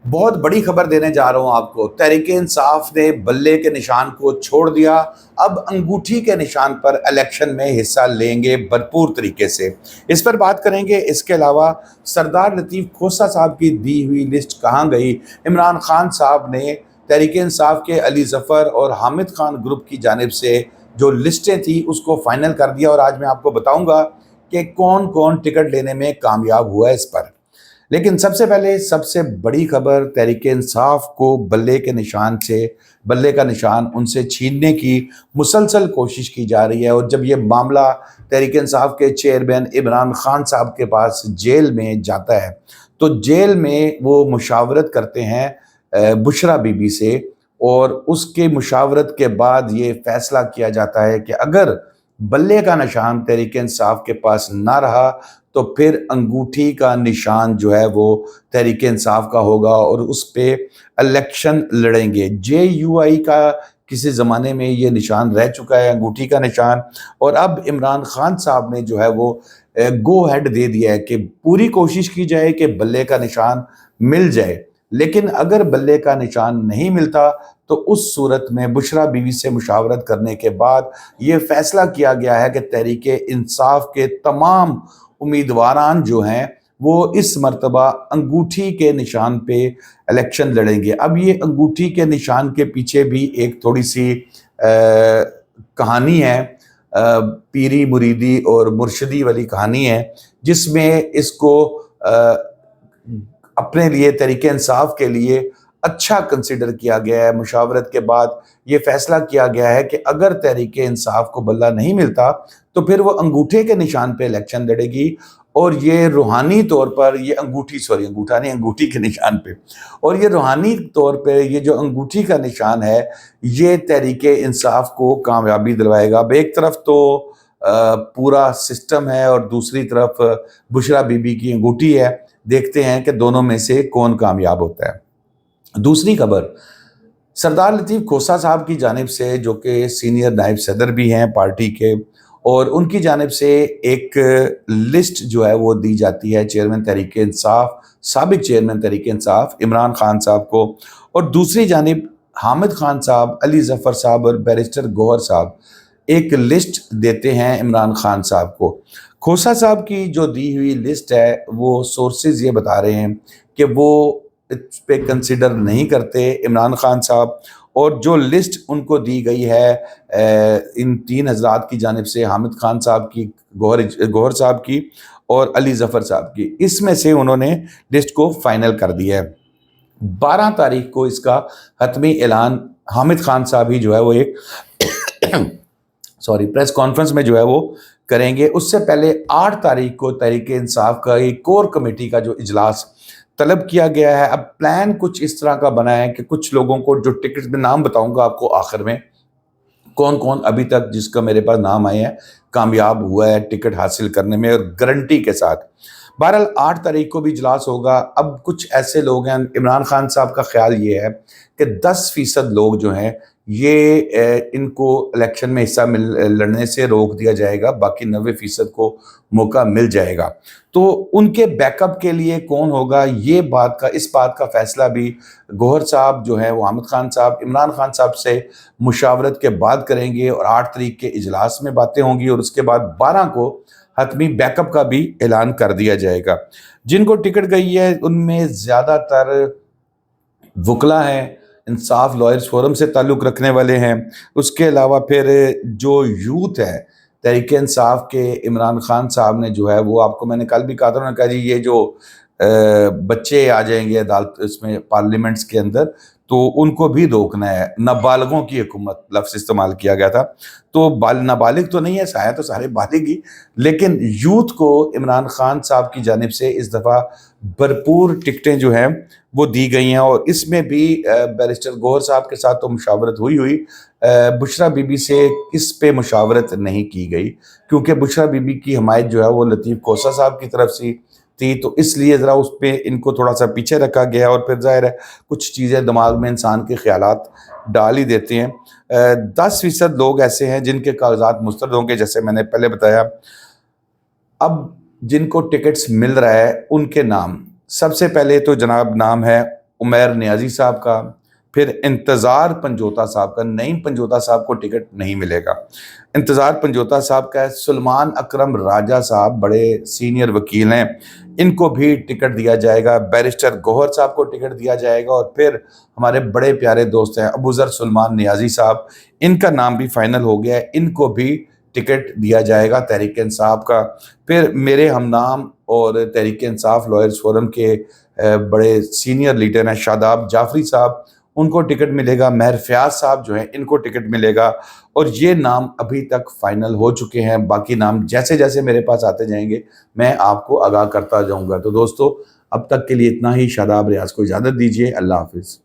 बहुत बड़ी खबर देने जा रहा हूं आपको। तहरीक इंसाफ ने बल्ले के निशान को छोड़ दिया। अब अंगूठी के निशान पर इलेक्शन में हिस्सा लेंगे भरपूर तरीके से। इस पर बात करेंगे। इसके अलावा सरदार लतीफ़ खोसा साहब की दी हुई लिस्ट कहाँ गई? इमरान खान साहब ने तहरीक इंसाफ के अली ज़फ़र और हामिद खान ग्रुप की जानिब से जो लिस्टें थी उसको फाइनल कर दिया, और आज मैं आपको बताऊंगा कि कौन कौन टिकट लेने में कामयाब हुआ है इस पर। लेकिन सबसे पहले सबसे बड़ी खबर, तहरीक इंसाफ को बल्ले का निशान उनसे छीनने की मुसलसल कोशिश की जा रही है। और जब ये मामला तहरीक इंसाफ के चेयरमैन इमरान खान साहब के पास जेल में जाता है, तो जेल में वो मुशावरत करते हैं बुशरा बीबी से, और उसके मुशावरत के बाद ये फैसला किया जाता है कि अगर बल्ले का निशान तहरीक इंसाफ के पास ना रहा तो फिर अंगूठी का निशान जो है वो तहरीक इंसाफ का होगा और उस पे इलेक्शन लड़ेंगे। JUI का किसी ज़माने में ये निशान रह चुका है, अंगूठी का निशान, और अब इमरान खान साहब ने जो है वो गो हेड दे दिया है कि पूरी कोशिश की जाए कि बल्ले का निशान मिल जाए। लेकिन अगर बल्ले का निशान नहीं मिलता तो उस सूरत में बुशरा बीवी से मुशावरत करने के बाद ये फैसला किया गया है कि तहरीक इंसाफ के तमाम उम्मीदवारान जो हैं वो इस मर्तबा अंगूठी के निशान पे इलेक्शन लड़ेंगे। अब ये अंगूठी के निशान के पीछे भी एक थोड़ी सी कहानी है, पीरी मुरीदी और मुर्शदी वाली कहानी है, जिसमें इसको अपने लिए तहरीक इंसाफ के लिए अच्छा कंसिडर किया गया है। मुशावरत के बाद ये फैसला किया गया है कि अगर तहरीक इंसाफ को बल्ला नहीं मिलता तो फिर वो अंगूठे के निशान पे इलेक्शन लड़ेगी, और ये रूहानी तौर पर ये अंगूठा नहीं, अंगूठी के निशान पे, और ये रूहानी तौर पे ये जो अंगूठी का निशान है ये तहरीक इंसाफ को कामयाबी दिलवाएगा। अब एक तरफ तो पूरा सिस्टम है और दूसरी तरफ बुशरा बीबी की अंगूठी है। देखते हैं कि दोनों में से कौन कामयाब होता है। दूसरी खबर, सरदार लतीफ़ खोसा साहब की जानिब से, जो कि सीनियर नायब सदर भी हैं पार्टी के, और उनकी जानिब से एक लिस्ट जो है वो दी जाती है चेयरमैन तहरीक इंसाफ, साबिक चेयरमैन तहरीक इंसाफ इमरान खान साहब को, और दूसरी जानिब हामिद खान साहब, अली ज़फ़र साहब और बैरिस्टर गौहर साहब एक लिस्ट देते हैं इमरान खान साहब को। खोसा साहब की जो दी हुई लिस्ट है वो सोर्सेज ये बता रहे हैं कि वो इस पे कंसिडर नहीं करते इमरान खान साहब, और जो लिस्ट उनको दी गई है इन तीन हजरात की जानिब से, हामिद खान साहब की, गौहर साहब की और अली ज़फ़र साहब की, इसमें से उन्होंने लिस्ट को फाइनल कर दिया है। 12 तारीख को इसका हतमी ऐलान हामिद खान साहब ही जो है वो एक प्रेस कॉन्फ्रेंस में जो है वो करेंगे। उससे पहले 8 तारीख को तहरीक इंसाफ का एक कोर कमेटी का जो इजलास तलब किया गया है। अब प्लान कुछ इस तरह का बना है कि कुछ लोगों को जो टिकट में नाम बताऊंगा आपको आखिर में, कौन कौन अभी तक जिसका मेरे पास नाम आए हैं कामयाब हुआ है टिकट हासिल करने में, और गारंटी के साथ। बहरहाल 8 तारीख को भी इजलास होगा। अब कुछ ऐसे लोग हैं, इमरान खान साहब का ख्याल ये है कि 10% लोग जो हैं ये इनको इलेक्शन में हिस्सा लड़ने से रोक दिया जाएगा, बाकी 90% को मौका मिल जाएगा। तो उनके बैकअप के लिए कौन होगा, इस बात का फैसला भी गौहर साहब जो है वो हामिद खान साहब इमरान खान साहब से मुशावरत के बाद करेंगे, और 8 तारीख के इजलास में बातें होंगी, और उसके बाद 12 को हतमी बैकअप का भी ऐलान कर दिया जाएगा। जिनको टिकट गई है उनमें ज़्यादातर वकला हैं, इंसाफ लॉयर्स फोरम से ताल्लुक़ रखने वाले हैं। उसके अलावा फिर जो यूथ है तहरीक इंसाफ के, इमरान खान साहब ने जो है वो, आपको मैंने कल भी कहा था, उन्होंने कहा जी ये जो बच्चे आ जाएंगे अदालत इसमें पार्लियामेंट्स के अंदर तो उनको भी रोकना है। नाबालिगों की हुकूमत लफ्ज़ इस्तेमाल किया गया था, तो नाबालिग तो नहीं है, साया तो सारे बालिग ही, लेकिन यूथ को इमरान खान साहब की जानिब से इस दफ़ा भरपूर टिकटें जो हैं वो दी गई हैं। और इसमें भी बैरिस्टर गौहर साहब के साथ तो मुशावरत हुई, बुशरा बीबी से इस पे मुशावरत नहीं की गई, क्योंकि बुशरा बीबी की हमायत जो है वो लतीफ़ खोसा साहब की तरफ से थी, तो इसलिए ज़रा उस पर इनको थोड़ा सा पीछे रखा गया। और फिर ज़ाहिर है कुछ चीज़ें दिमाग में इंसान के ख्यालात डाल ही देते हैं। 10% लोग ऐसे हैं जिनके कागजात मुस्तरद होंगे, जैसे मैंने पहले बताया। अब जिनको टिकट्स मिल रहा है उनके नाम, सबसे पहले तो जनाब नाम है उमैर नियाज़ी साहब का, फिर इंतज़ार पंजोता साहब का। नईम पंजोता साहब को टिकट नहीं मिलेगा। इंतज़ार पंजोता साहब का है। सुलेमान अकरम राजा साहब बड़े सीनियर वकील हैं, इनको भी टिकट दिया जाएगा। बैरिस्टर गौहर साहब को टिकट दिया जाएगा। और फिर हमारे बड़े प्यारे दोस्त हैं अबूज़र सुलेमान नियाज़ी साहब, इनका नाम भी फाइनल हो गया है, इनको भी टिकट दिया जाएगा तहरीक इंसाफ का। फिर मेरे हमनाम और तहरीक इंसाफ लॉयर्स फोरम के बड़े सीनियर लीडर हैं शादाब जाफरी साहब, उनको टिकट मिलेगा। महर फयाज साहब जो हैं, इनको टिकट मिलेगा। और ये नाम अभी तक फाइनल हो चुके हैं। बाकी नाम जैसे जैसे मेरे पास आते जाएंगे मैं आपको आगाह करता जाऊंगा। तो दोस्तों, अब तक के लिए इतना ही। शादाब रियाज को इजाज़त दीजिए। अल्लाह हाफिज़।